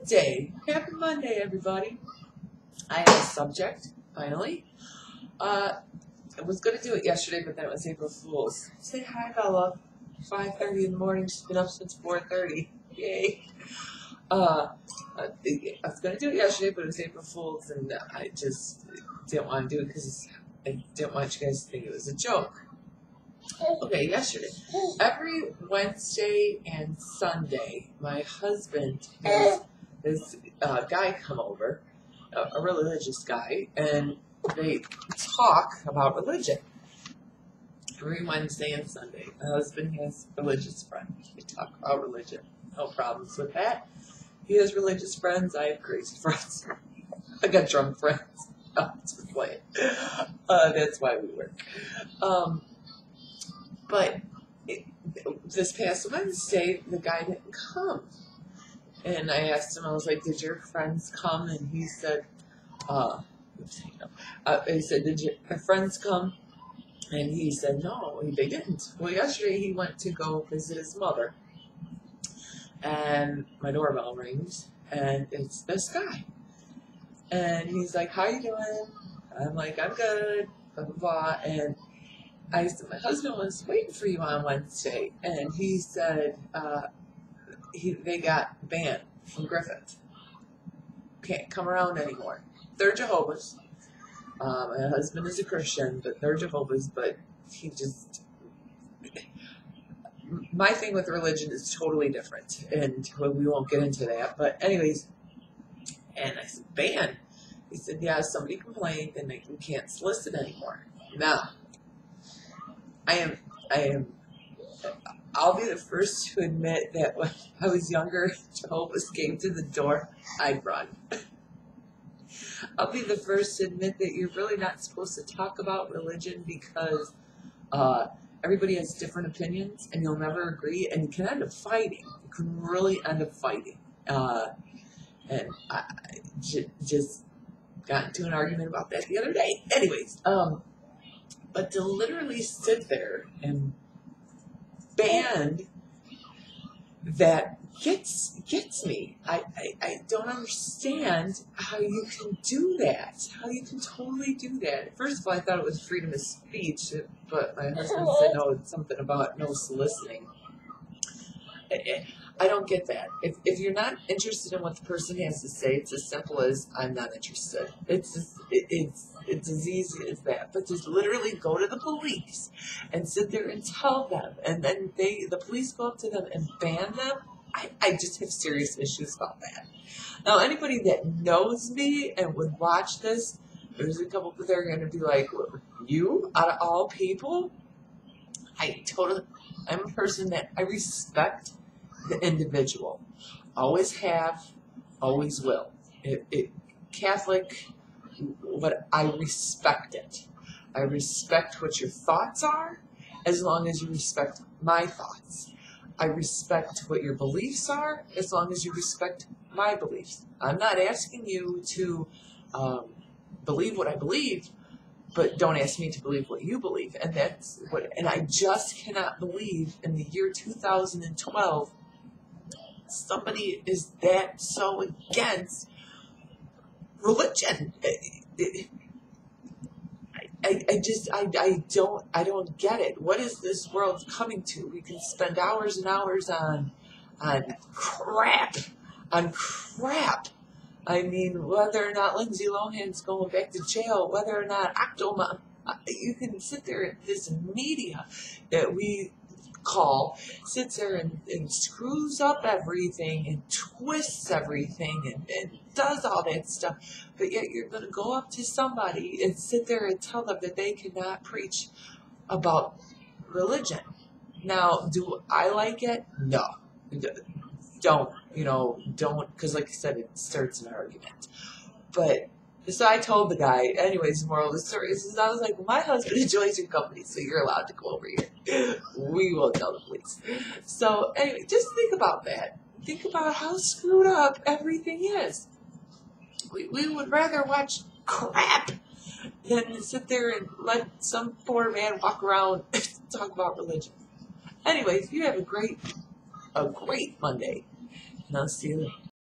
Good day. Happy Monday, everybody. I have a subject, finally. I was going to do it yesterday, but then it was April Fool's. Say hi, Bella. 5:30 in the morning. She's been up since 4:30. Yay. I was going to do it yesterday, but it was April Fool's, and I just didn't want to do it because I didn't want you guys to think it was a joke. Okay, yesterday. Every Wednesday and Sunday, my husband has this guy come over, a religious guy, and they talk about religion. Every Wednesday and Sunday. My husband has religious friends. We talk about religion. No problems with that. He has religious friends. I have crazy friends. I got drunk friends. Oh, just playing. That's why we work. But this past Wednesday, the guy didn't come. And I asked him, I was like, did your friends come? And he said, I said, did your friends come? And he said, no, they didn't. Well, yesterday he went to go visit his mother. And my doorbell rings, and it's this guy. And he's like, how you doing? I'm like, I'm good, blah, blah, blah. And I said, my husband was waiting for you on Wednesday, and he said they got banned from Griffith. Can't come around anymore. They're Jehovah's. My husband is a Christian, but they're Jehovah's, but he just... My thing with religion is totally different, and we won't get into that, but anyways, and I said, banned? He said, yeah, somebody complained, and we can't solicit anymore. Now, I'll be the first to admit that when I was younger, Jehovah's came to the door, I'd run. I'll be the first to admit that you're really not supposed to talk about religion because everybody has different opinions and you'll never agree and you can end up fighting. You can really end up fighting. And I just got into an argument about that the other day. Anyways, but to literally sit there and ban that gets me. I don't understand how you can do that. How you can totally do that. First of all, I thought it was freedom of speech, but my husband said no, it's something about no soliciting. I don't get that. If you're not interested in what the person has to say, it's as simple as I'm not interested. It's as easy as that. But to literally go to the police and sit there and tell them, and then the police go up to them and ban them, I just have serious issues about that. Now, anybody that knows me and would watch this, there's a couple that are going to be like, you, out of all people? I'm a person that I respect the individual. Always have, always will. Catholic, what I respect it. I respect what your thoughts are as long as you respect my thoughts. I respect what your beliefs are as long as you respect my beliefs. I'm not asking you to believe what I believe, but don't ask me to believe what you believe. And and I just cannot believe in the year 2012 somebody is that so against religion. I don't get it. What is this world coming to? We can spend hours and hours on crap. I mean, whether or not Lindsay Lohan's going back to jail, whether or not Octomom, you can sit there and this media that we call sits there and screws up everything and twists everything and does all that stuff, but yet you're going to go up to somebody and sit there and tell them that they cannot preach about religion. Now, do I like it? No. Don't, because like I said, it starts an argument. But so I told the guy, anyways, the moral of the story is I was like, well, my husband enjoys your company, so you're allowed to go over here. We will tell the police. So anyway, just think about that. Think about how screwed up everything is. We would rather watch crap than sit there and let some poor man walk around and talk about religion. Anyways, you have a great Monday. And I'll see you later.